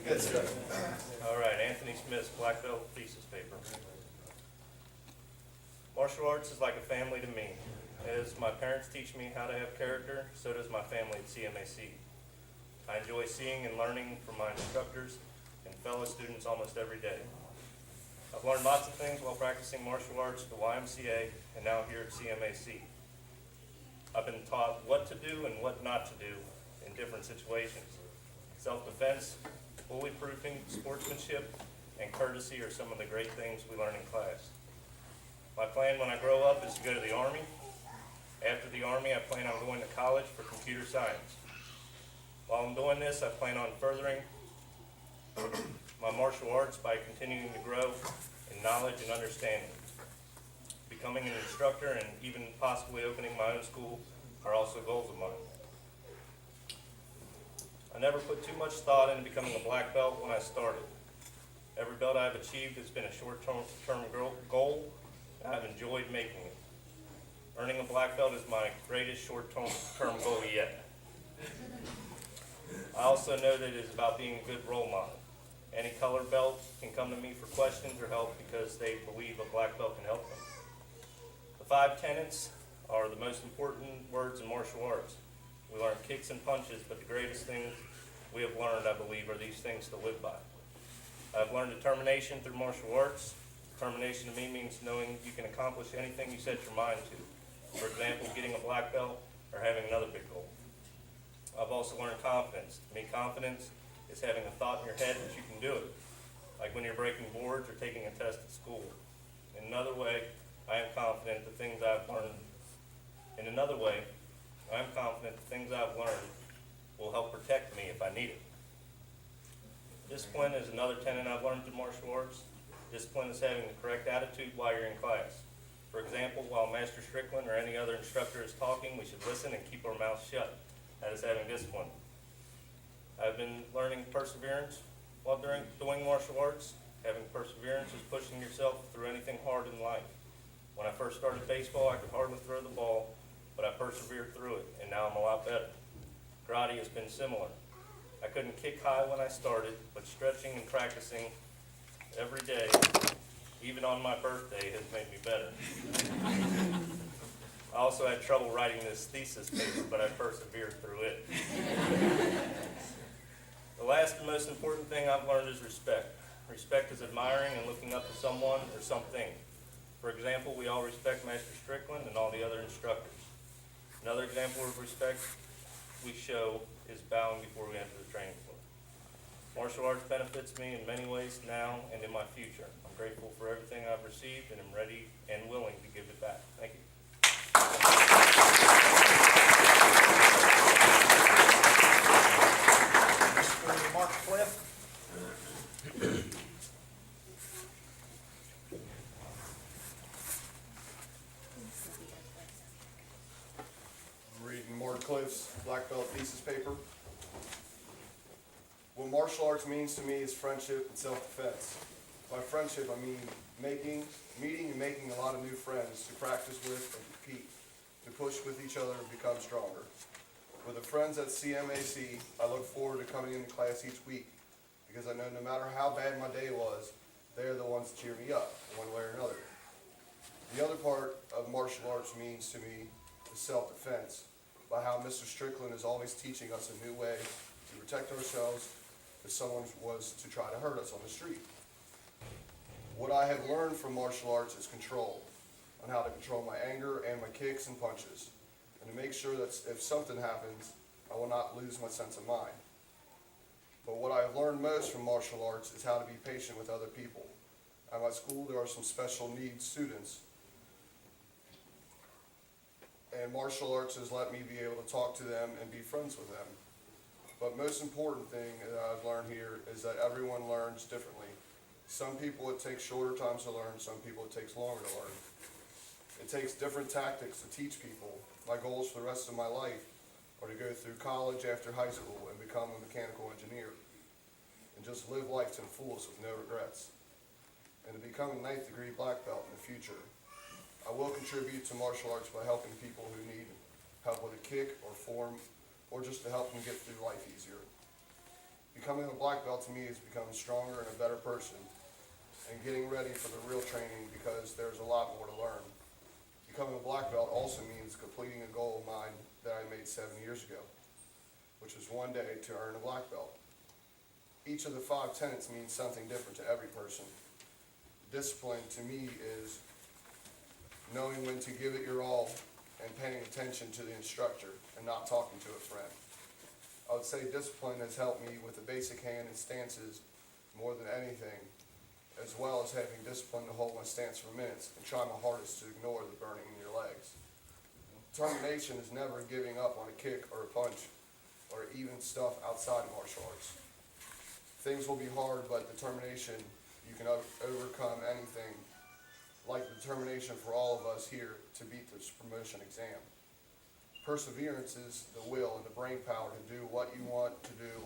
Yes, sir. All right, Anthony Smith's black belt thesis paper. Martial arts is like a family to me. As my parents teach me how to have character, so does my family at CMAC. I enjoy seeing and learning from my instructors and fellow students almost every day. I've learned lots of things while practicing martial arts at the YMCA and now here at CMAC. I've been taught what to do and what not to do in different situations. Self-defense, bully-proofing, sportsmanship, and courtesy are some of the great things we learn in class. My plan when I grow up is to go to the Army. After the Army, I plan on going to college for computer science. While I'm doing this, I plan on furthering my martial arts by continuing to grow in knowledge and understanding. Becoming an instructor and even possibly opening my own school are also goals of mine. I never put too much thought into becoming a black belt when I started. Every belt I've achieved has been a short-term goal, and I've enjoyed making it. Earning a black belt is my greatest short-term goal yet. I also know that it is about being a good role model. Any colored belt can come to me for questions or help because they believe a black belt can help them. The 5 tenets are the most important words in martial arts. We learn kicks and punches, but the greatest things we have learned, I believe, are these things to live by. I've learned determination through martial arts. Determination to me means knowing you can accomplish anything you set your mind to. For example, getting a black belt or having another big goal. I've also learned confidence. To me, confidence is having a thought in your head that you can do it, like when you're breaking boards or taking a test at school. In another way, I am confident the things I've learned. In another way, I am confident the things I've learned will help protect me if I need it. Discipline is another tenet I've learned through martial arts. Discipline is having the correct attitude while you're in class. For example, while Master Strickland or any other instructor is talking, we should listen and keep our mouths shut. That is having discipline. I've been learning perseverance while doing martial arts. Having perseverance is pushing yourself through anything hard in life. When I first started baseball, I could hardly throw the ball, but I persevered through it, and now I'm a lot better. Karate has been similar. I couldn't kick high when I started, but stretching and practicing every day, even on my birthday, has made me better. I also had trouble writing this thesis paper, but I persevered through it. The last and most important thing I've learned is respect. Respect is admiring and looking up to someone or something. For example, we all respect Master Strickland and all the other instructors. Another example of respect we show is bowing before we enter the training floor. Martial arts benefits me in many ways now and in my future. I'm grateful for everything I've received and am ready and willing to give it back. Thank you. Mr. Mark Cliff. I'm reading Mark Cliff's black belt thesis paper. What martial arts means to me is friendship and self-defense. By friendship, I mean meeting and making a lot of new friends to practice with and compete, to push with each other and become stronger. With the friends at CMAC, I look forward to coming into class each week because I know no matter how bad my day was, they're the ones that cheer me up one way or another. The other part of martial arts means to me is self-defense, by how Mr. Strickland is always teaching us a new way to protect ourselves if someone was to try to hurt us on the street. What I have learned from martial arts is control, on how to control my anger and my kicks and punches, and to make sure that if something happens, I will not lose my sense of mind. But what I have learned most from martial arts is how to be patient with other people. At my school, there are some special needs students, and martial arts has let me be able to talk to them and be friends with them. But most important thing that I've learned here is that everyone learns differently. Some people it takes shorter times to learn, some people it takes longer to learn. It takes different tactics to teach people. My goals for the rest of my life are to go through college after high school and become a mechanical engineer, and just live life to the fullest with no regrets, and to become a 9th degree black belt in the future. I will contribute to martial arts by helping people who need help with a kick or form, or just to help them get through life easier. Becoming a black belt to me is becoming stronger and a better person and getting ready for the real training because there's a lot more to learn. Becoming a black belt also means completing a goal of mine that I made 7 years ago, which was one day to earn a black belt. Each of the 5 tenets means something different to every person. Discipline to me is knowing when to give it your all and paying attention to the instructor and not talking to a friend. I would say discipline has helped me with the basic hand and stances more than anything, as well as having discipline to hold my stance for minutes and try my hardest to ignore the burning in your legs. Determination is never giving up on a kick or a punch or even stuff outside of martial arts. Things will be hard, but determination, you can overcome anything, like the determination for all of us here to beat this promotion exam. Perseverance is the will and the brain power to do what you want to do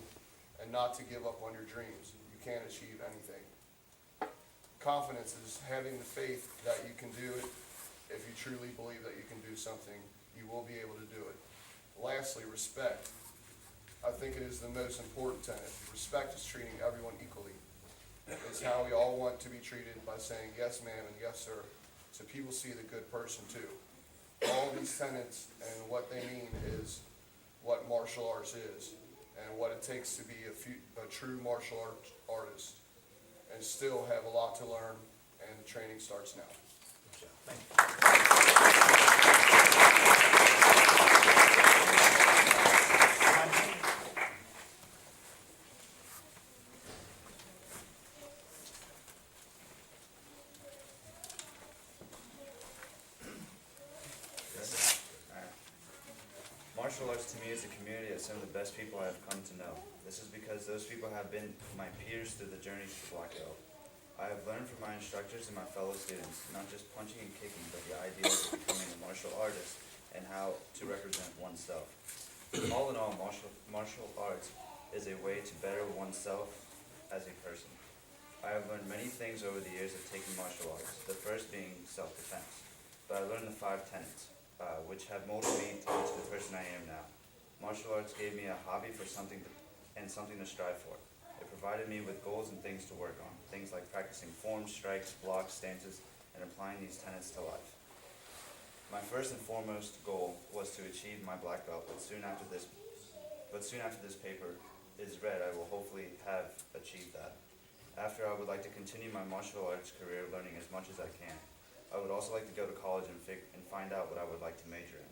and not to give up on your dreams. You can't achieve anything. Confidence is having the faith that you can do it. If you truly believe that you can do something, you will be able to do it. Lastly, respect. I think it is the most important tenet. Respect is treating everyone equally. It's how we all want to be treated by saying yes ma'am and yes sir, so people see the good person too. All these tenets and what they mean is what martial arts is and what it takes to be a true martial artist and still have a lot to learn, and the training starts now. Martial arts to me is a community of some of the best people I have come to know. This is because those people have been my peers through the journey to the black belt. I have learned from my instructors and my fellow students, not just punching and kicking, but the ideas of becoming a martial artist and how to represent oneself. All in all, martial arts is a way to better oneself as a person. I have learned many things over the years of taking martial arts, the first being self-defense. But I learned the 5 tenets, which have molded me into the person I am now. Martial arts gave me a hobby for something to strive for. It provided me with goals and things to work on, things like practicing forms, strikes, blocks, stances, and applying these tenets to life. My first and foremost goal was to achieve my black belt, but soon after this paper is read, I will hopefully have achieved that. After, I would like to continue my martial arts career learning as much as I can. I would also like to go to college and find out what I would like to major in.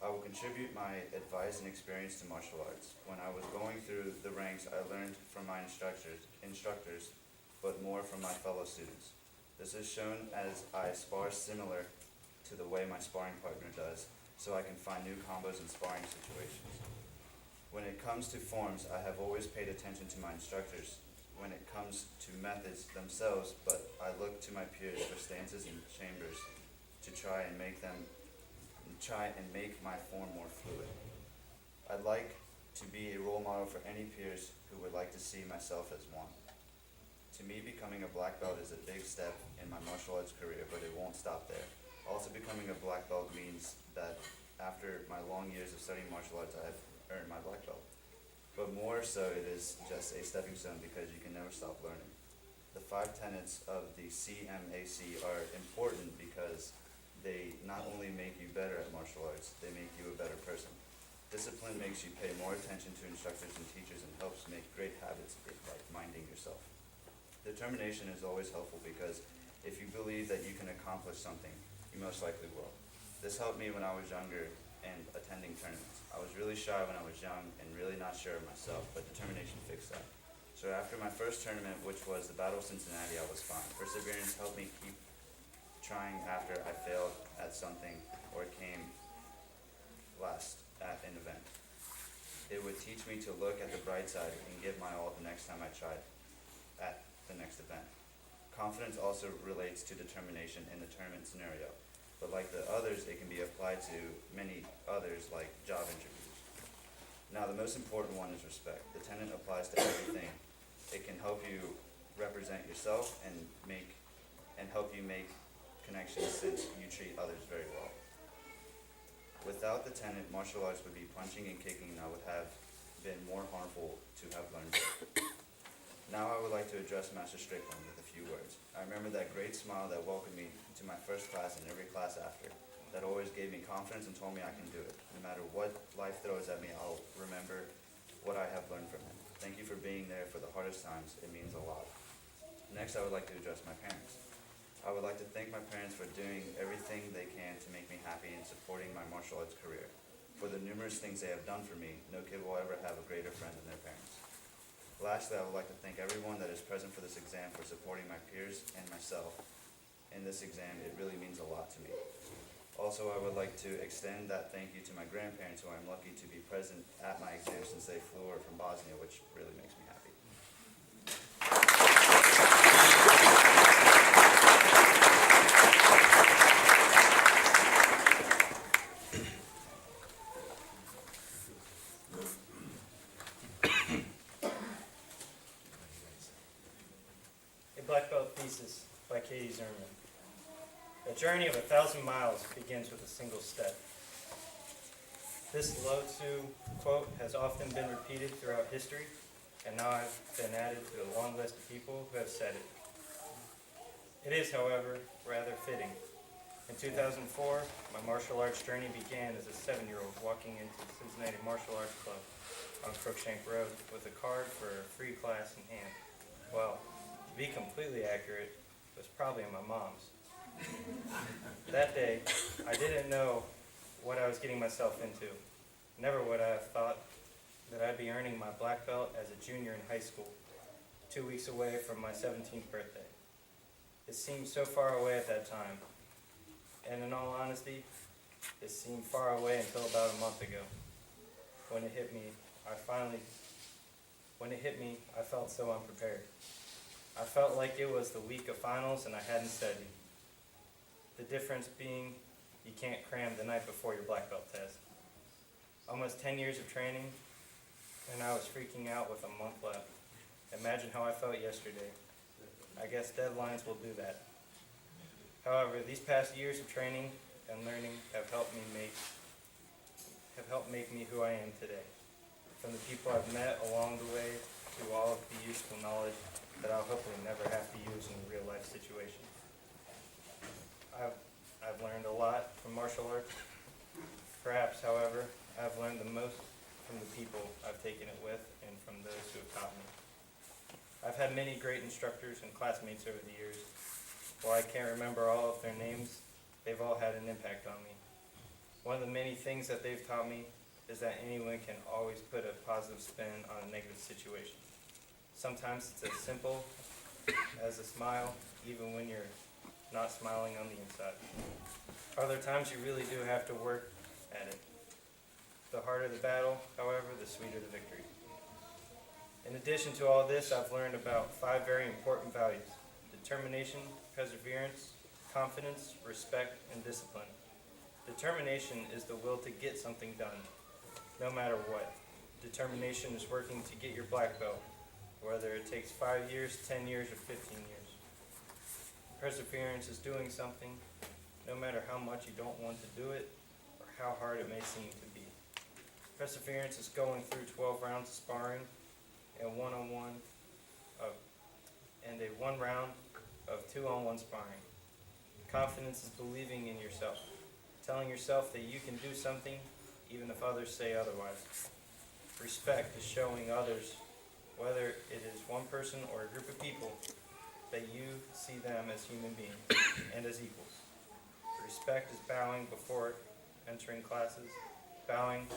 I will contribute my advice and experience to martial arts. When I was going through the ranks, I learned from my instructors, but more from my fellow students. This is shown as I spar similar to the way my sparring partner does, so I can find new combos in sparring situations. When it comes to forms, I have always paid attention to my instructors when it comes to methods themselves, but I look to my peers for stances and chambers to try and make my form more fluid. I'd like to be a role model for any peers who would like to see myself as one. To me, becoming a black belt is a big step in my martial arts career, but it won't stop there. Also, becoming a black belt means that after my long years of studying martial arts, I have earned my black belt. But more so, it is just a stepping stone because you can never stop learning. The 5 tenets of the CMAC are important because they not only make you better at martial arts, they make you a better person. Discipline makes you pay more attention to instructors and teachers and helps make great habits like minding yourself. Determination is always helpful because if you believe that you can accomplish something, you most likely will. This helped me when I was younger and attending tournaments. I was really shy when I was young and really not sure of myself, but determination fixed that. So after my first tournament, which was the Battle of Cincinnati, I was fine. Perseverance helped me keep trying after I failed at something or came last at an event. It would teach me to look at the bright side and give my all the next time I tried at the next event. Confidence also relates to determination in the tournament scenario, but like the others, it can be applied to many others like job interviews. Now, the most important one is respect. The tenet applies to everything. It can help you represent yourself and help you make connections since you treat others very well. Without the tenet, martial arts would be punching and kicking, and I would have been more harmful to have learned it. Now I would like to address Master Strickland with a few words. I remember that great smile that welcomed me to my first class and every class after, that always gave me confidence and told me I can do it. No matter what life throws at me, I'll remember what I have learned from him. Thank you for being there for the hardest times. It means a lot. Next, I would like to address my parents. I would like to thank my parents for doing everything they can to make me happy and supporting my martial arts career. For the numerous things they have done for me, no kid will ever have a greater friend than their parents. Lastly, I would like to thank everyone that is present for this exam for supporting my peers and myself in this exam. It really means a lot to me. Also, I would like to extend that thank you to my grandparents, who I'm lucky to be present at my exam since they flew over from Bosnia, which really makes me happy. A Black Belt Thesis by Katie Zerman. A journey of 1,000 miles begins with a single step. This Lao Tzu quote has often been repeated throughout history, and now I've been added to the long list of people who have said it. It is, however, rather fitting. In 2004, my martial arts journey began as a 7-year-old walking into the Cincinnati Martial Arts Club on Crookshank Road with a card for a free class in hand. Well, to be completely accurate, it was probably my mom's. That day, I didn't know what I was getting myself into. Never would I have thought that I'd be earning my black belt as a junior in high school, 2 weeks away from my 17th birthday. It seemed so far away at that time, and in all honesty, it seemed far away until about a month ago. When it hit me, I felt so unprepared. I felt like it was the week of finals and I hadn't studied. The difference being, you can't cram the night before your black belt test. Almost 10 years of training, and I was freaking out with a month left. Imagine how I felt yesterday. I guess deadlines will do that. However, these past years of training and learning have helped make me who I am today. From the people I've met along the way to all of the useful knowledge that I'll hopefully never have to use in a real life situation. I've learned a lot from martial arts. Perhaps, however, I've learned the most from the people I've taken it with and from those who have taught me. I've had many great instructors and classmates over the years. While I can't remember all of their names, they've all had an impact on me. One of the many things that they've taught me is that anyone can always put a positive spin on a negative situation. Sometimes it's as simple as a smile, even when you're not smiling on the inside. Other times you really do have to work at it. The harder the battle, however, the sweeter the victory. In addition to all this, I've learned about 5 very important values: determination, perseverance, confidence, respect, and discipline. Determination is the will to get something done, no matter what. Determination is working to get your black belt, whether it takes 5 years, 10 years, or 15 years. Perseverance is doing something, no matter how much you don't want to do it, or how hard it may seem to be. Perseverance is going through 12 rounds of sparring and a 1 round of 2-on-1 sparring. Confidence is believing in yourself, telling yourself that you can do something even if others say otherwise. Respect is showing others, whether it is one person or a group of people, that you see them as human beings and as equals. Respect is bowing before entering classes, bowing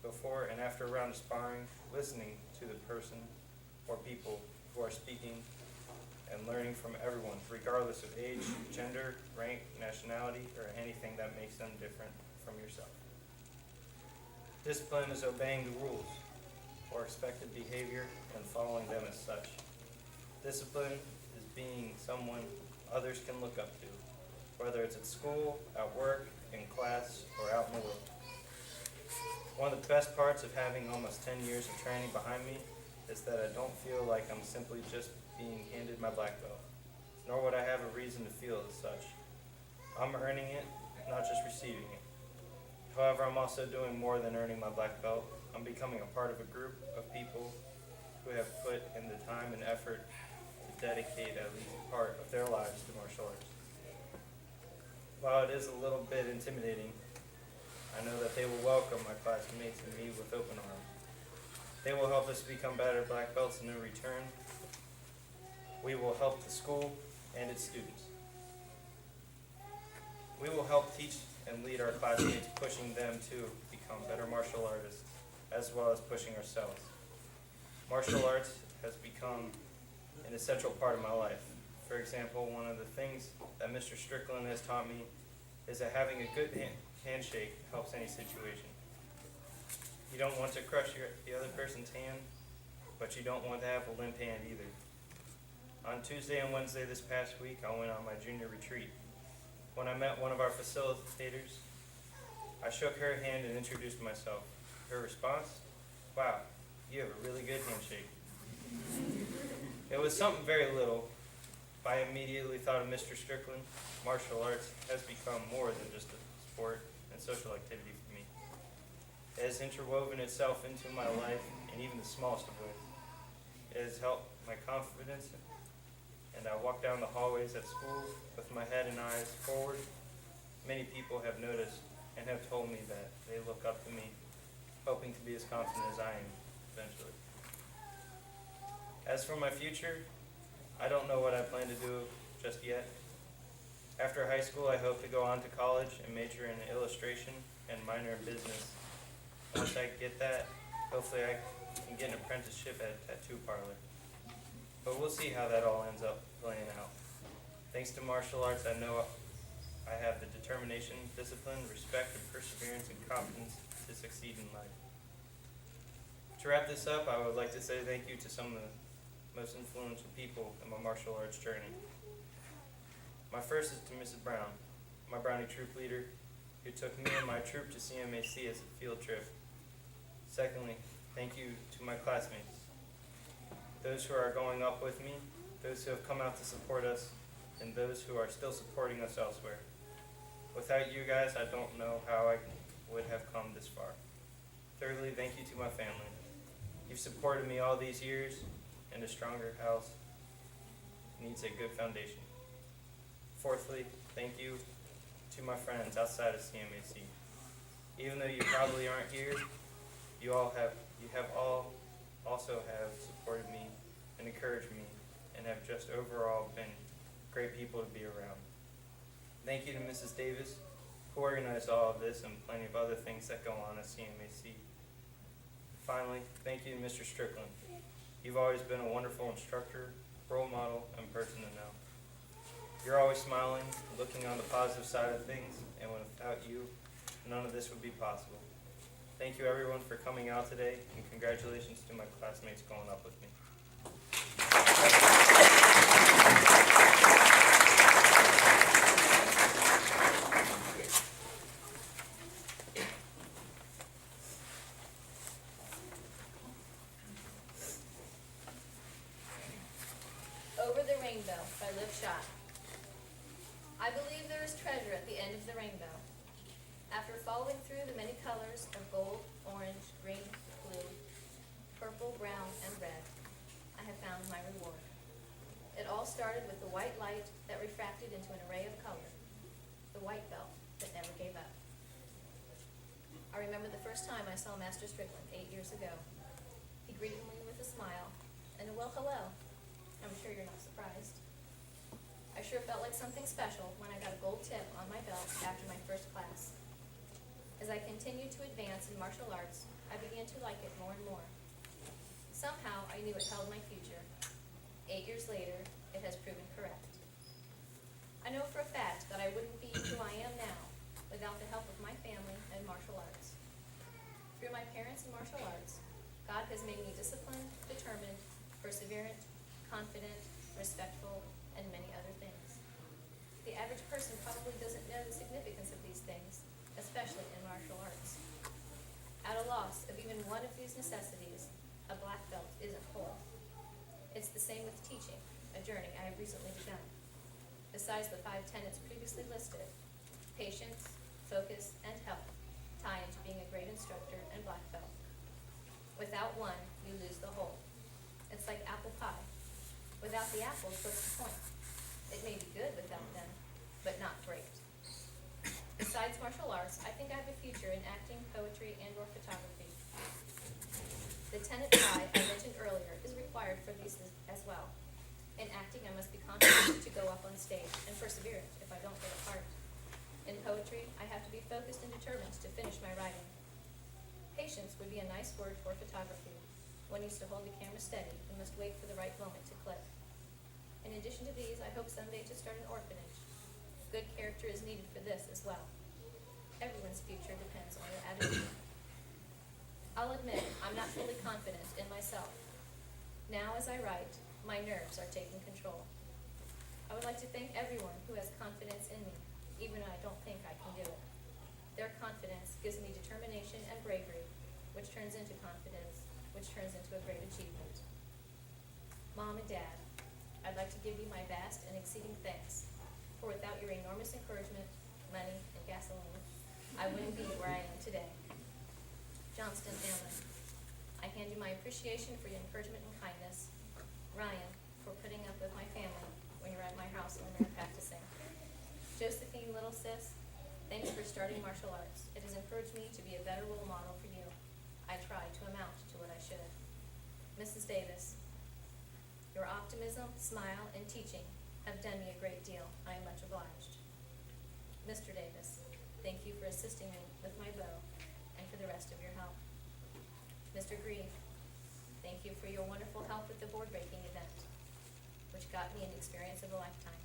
before and after a round of sparring, listening to the person or people who are speaking, and learning from everyone, regardless of age, gender, rank, nationality, or anything that makes them different from yourself. Discipline is obeying the rules or expected behavior and following them as such. Discipline is being someone others can look up to, whether it's at school, at work, in class, or out in the world. One of the best parts of having almost 10 years of training behind me is that I don't feel like I'm simply just being handed my black belt, nor would I have a reason to feel as such. I'm earning it, not just receiving it. However, I'm also doing more than earning my black belt. I'm becoming a part of a group of people who have put in the time and effort to dedicate at least part of their lives to martial arts. While it is a little bit intimidating, I know that they will welcome my classmates and me with open arms. They will help us become better black belts, and in return, we will help the school and its students. We will help teach and lead our classmates, pushing them to become better martial artists, as well as pushing ourselves. Martial arts has become an essential part of my life. For example, one of the things that Mr. Strickland has taught me is that having a good handshake helps any situation. You don't want to crush the other person's hand, but you don't want to have a limp hand either. On Tuesday and Wednesday this past week, I went on my junior retreat. When I met one of our facilitators, I shook her hand and introduced myself. Her response, "Wow, you have a really good handshake." It was something very little, but I immediately thought of Mr. Strickland. Martial arts has become more than just a sport and social activity for me. It has interwoven itself into my life in even the smallest of ways. It has helped my confidence, and I walk down the hallways at school with my head and eyes forward. Many people have noticed and have told me that they look up to me, hoping to be as confident as I am eventually. As for my future, I don't know what I plan to do just yet. After high school, I hope to go on to college and major in illustration and minor in business. Once I get that, hopefully I can get an apprenticeship at a tattoo parlor. But we'll see how that all ends up playing out. Thanks to martial arts, I know I have the determination, discipline, respect, and perseverance and confidence to succeed in life. To wrap this up, I would like to say thank you to some of the most influential people in my martial arts journey. My first is to Mrs. Brown, my Brownie troop leader, who took me and my troop to CMAC as a field trip. Secondly, thank you to my classmates, those who are going up with me, those who have come out to support us, and those who are still supporting us elsewhere. Without you guys, I don't know how I would have come this far. Thirdly, thank you to my family. You've supported me all these years, and a stronger house needs a good foundation. Fourthly, thank you to my friends outside of CMAC. Even though you probably aren't here, you have all also have supported me and encouraged me, and have just overall been great people to be around. Thank you to Mrs. Davis, who organized all of this and plenty of other things that go on at CMAC. Finally, thank you to Mr. Strickland. You've always been a wonderful instructor, role model, and person to know. You're always smiling, looking on the positive side of things, and without you, none of this would be possible. Thank you everyone for coming out today, and congratulations to my classmates going up with me. Over the Rainbow by Liv Schott. I believe there is treasure at the end of the rainbow. After following through the many colors of gold, orange, green, blue, purple, brown, and red, I have found my reward. It all started with the white light that refracted into an array of color, the white belt that never gave up. I remember the first time I saw Master Strickland 8 years ago. He greeted me with a smile and a well, hello. I'm sure you're not surprised. I sure felt like something special when I got a gold tip on my belt after my first class. As I continued to advance in martial arts, I began to like it more and more. Somehow, I knew it held my future. 8 years later, it has proven correct. I know for a fact that I wouldn't be who I am now without the help of my family and martial arts. Through my parents and martial arts, God has made me disciplined, determined, perseverant, confident, respectful, and many other things. The average person probably doesn't know the significance of these things, especially in martial arts. At a loss of even one of these necessities, a black belt isn't whole. It's the same with teaching, a journey I have recently begun. Besides the 5 tenets previously listed, patience, focus, and help tie into being a great instructor and black belt. Without one, you lose the whole. It's like apple pie. Without the apples, what's the point? It may be good without them, but not great. Besides martial arts, I think I have a future in acting, poetry, and/or photography. The tenet I mentioned earlier is required for these as well. In acting, I must be confident to go up on stage and perseverant if I don't get a part. In poetry, I have to be focused and determined to finish my writing. Patience would be a nice word for photography. One needs to hold the camera steady and must wait for the right moment to click. In addition to these, I hope someday to start an orphanage. Good character is needed for this as well. Everyone's future depends on your attitude. I'll admit, I'm not fully confident in myself. Now, as I write, my nerves are taking control. I would like to thank everyone who has confidence in me, even when I don't think I can do it. Their confidence gives me determination and bravery, which turns into confidence, which turns into a great achievement. Mom and Dad, I'd like to give you my vast and exceeding thanks, for without your enormous encouragement, money, and gasoline, I wouldn't be where I am today. Johnston family, I hand you my appreciation for your encouragement and kindness. Ryan, for putting up with my family when you're at my house when we're practicing. Josephine, little sis, thanks for starting martial arts. It has encouraged me to be a better role model for you. I try to amount to what I should. Mrs. Davis, your optimism, smile, and teaching have done me a great deal. I am much obliged. Mr. Davis, thank you for assisting me with my bow and for the rest of your help. Mr. Grieve, thank you for your wonderful help with the board breaking event, which got me an experience of a lifetime.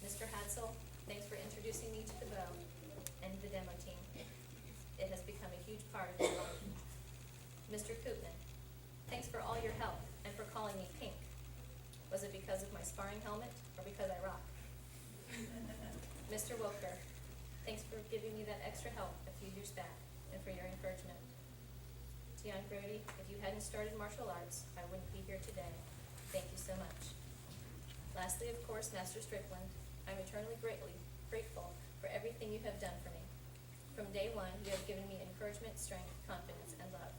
Mr. Hadsel, thanks for introducing me to the bow and the demo team. It has become a huge part of my life. Mr. Koopman, thanks for all your help and for calling me Pink. Was it because of my sparring helmet or because I rock? Mr. Wilker, thanks for giving me that extra help a few years back and for your encouragement. Tion Brody, if you hadn't started martial arts, I wouldn't be here today. Thank you so much. Lastly, of course, Master Strickland, I'm eternally grateful for everything you have done for me. From day one, you have given me encouragement, strength, confidence, and love.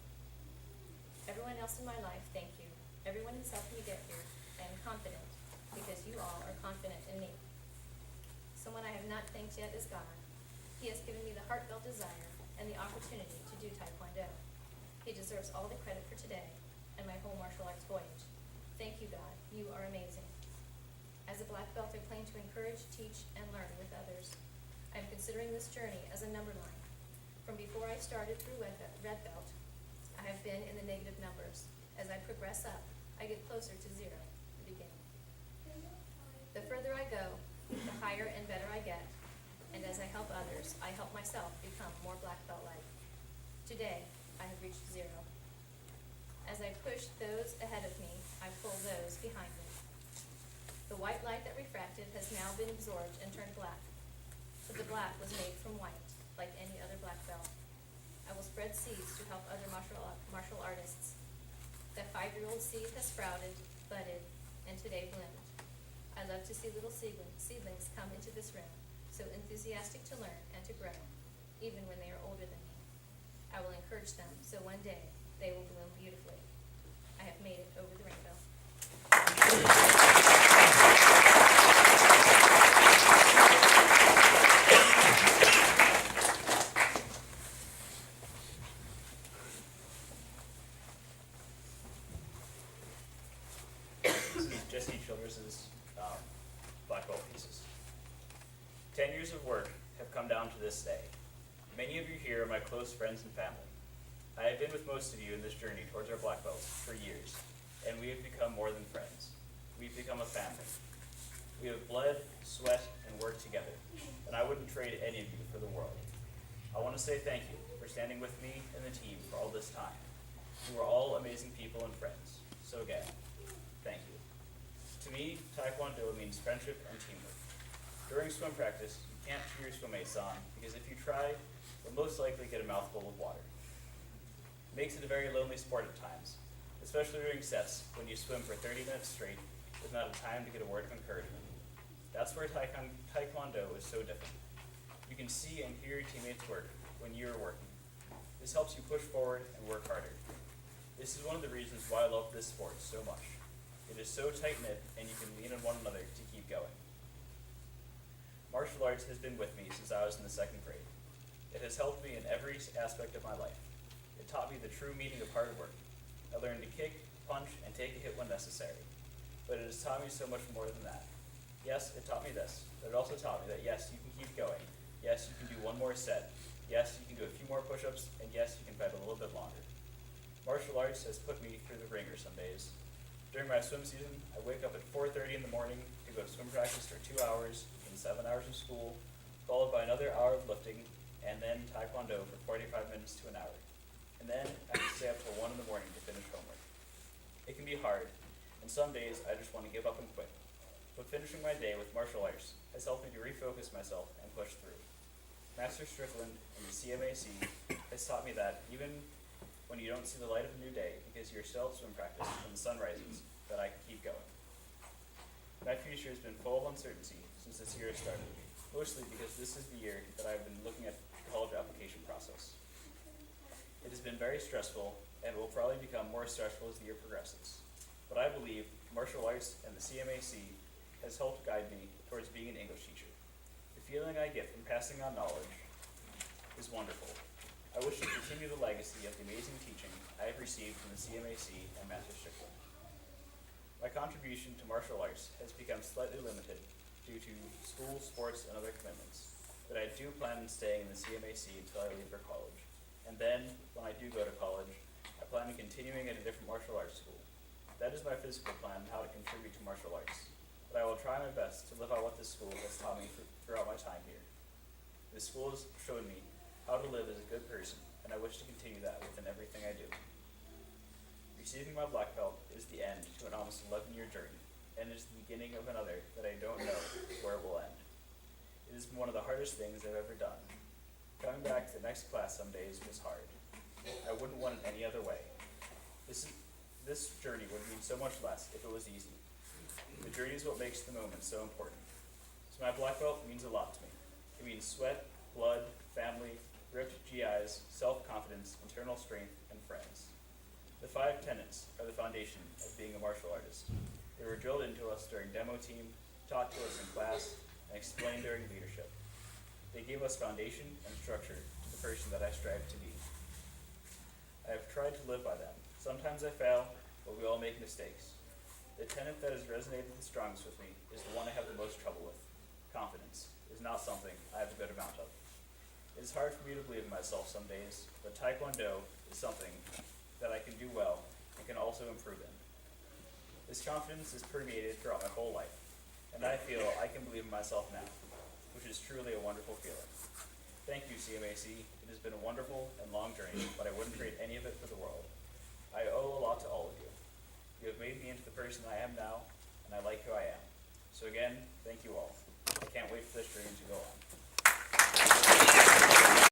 Everyone else in my life, thank you. Everyone who's helped me get here, I am confident because you all are confident in me. Someone I have not thanked yet is God. He has given me the heartfelt desire and the opportunity to do Taekwondo. He deserves all the credit for today and my whole martial arts voyage. Thank you, God. You are amazing. As a black belt, I plan to encourage, teach, and learn with others. I am considering this journey as a number line. From before I started through red belt, I have been in the negative numbers. As I progress up, I get closer to zero, the beginning. The further I go, the higher and better I get. And as I help others, I help myself become more black belt-like. Today, I have reached zero. As I push those ahead of me, I pull those behind me. The white light that refracted has now been absorbed and turned black. But the black was made from white, like any other black belt. I will spread seeds to help other martial artists. That 5-year-old seed has sprouted, budded, and today bloomed. I love to see little seedlings come into this room, so enthusiastic to learn and to grow, even when they are older than me. I will encourage them, so one day they will bloom beautifully. I have made it over the rainbow. This is Jesse Childress's black belt thesis. 10 years of work have come down to this day. Many of you here are my close friends and family. I have been with most of you in this journey towards our black belts for years, and we have become more than friends. We've become a family. We have bled, sweat, and worked together, and I wouldn't trade any of you for the world. I want to say thank you for standing with me and the team for all this time. You are all amazing people and friends. So again, thank you. To me, Taekwondo means friendship and teamwork. During swim practice, you can't cheer your swimmates on because if you try, you'll most likely get a mouthful of water. It makes it a very lonely sport at times, especially during sets when you swim for 30 minutes straight with not a time to get a word of encouragement. That's where Taekwondo is so different. You can see and hear your teammates work when you're working. This helps you push forward and work harder. This is one of the reasons why I love this sport so much. It is so tight-knit, and you can lean on one another to keep going. Martial arts has been with me since I was in the 2nd grade. It has helped me in every aspect of my life. It taught me the true meaning of hard work. I learned to kick, punch, and take a hit when necessary. But it has taught me so much more than that. Yes, it taught me this, but it also taught me that yes, you can keep going. Yes, you can do one more set. Yes, you can do a few more push-ups, and yes, you can fight a little bit longer. Martial arts has put me through the ringer some days. During my swim season, I wake up at 4:30 in the morning to go to swim practice for 2 hours, and 7 hours of school, followed by another hour of lifting, and then taekwondo for 45 minutes to an hour. And then I have to stay up till 1 in the morning to finish homework. It can be hard, and some days I just want to give up and quit. But finishing my day with martial arts has helped me to refocus myself and push through. Master Strickland and the CMAC has taught me that even when you don't see the light of a new day because you're still at swim practice when the sun rises, that I can keep going. My future has been full of uncertainty since this year has started, mostly because this is the year that I've been looking at the college application process. It has been very stressful and will probably become more stressful as the year progresses. But I believe martial arts and the CMAC has helped guide me towards being an English teacher. The feeling I get from passing on knowledge is wonderful. I wish to continue the legacy of the amazing teaching I have received from the CMAC and Master Strickland. My contribution to martial arts has become slightly limited due to school, sports, and other commitments, but I do plan on staying in the CMAC until I leave for college. And then, when I do go to college, I plan on continuing at a different martial arts school. That is my physical plan on how to contribute to martial arts, but I will try my best to live out what this school has taught me throughout my time here. This school has shown me how to live as a good person, and I wish to continue that within everything I do. Receiving my black belt is the end to an almost 11-year journey, and is the beginning of another that I don't know where it will end. It has been one of the hardest things I've ever done. Coming back to the next class some days was hard. I wouldn't want it any other way. This journey would mean so much less if it was easy. The journey is what makes the moment so important. So my black belt means a lot to me. It means sweat, blood, family, ripped GIs, self-confidence, internal strength, and friends. The 5 tenets are the foundation of being a martial artist. They were drilled into us during demo team, taught to us in class, and explained during leadership. They gave us foundation and structure to the person that I strive to be. I have tried to live by them. Sometimes I fail, but we all make mistakes. The tenet that has resonated the strongest with me is the one I have the most trouble with. Confidence is not something I have a good amount of. It is hard for me to believe in myself some days, but taekwondo is something that I can do well and can also improve in. This confidence is permeated throughout my whole life, and I feel I can believe in myself now, which is truly a wonderful feeling. Thank you, CMAC. It has been a wonderful and long journey, but I wouldn't trade any of it for the world. I owe a lot to all of you. You have made me into the person I am now, and I like who I am. So again, thank you all. I can't wait for this journey to go on.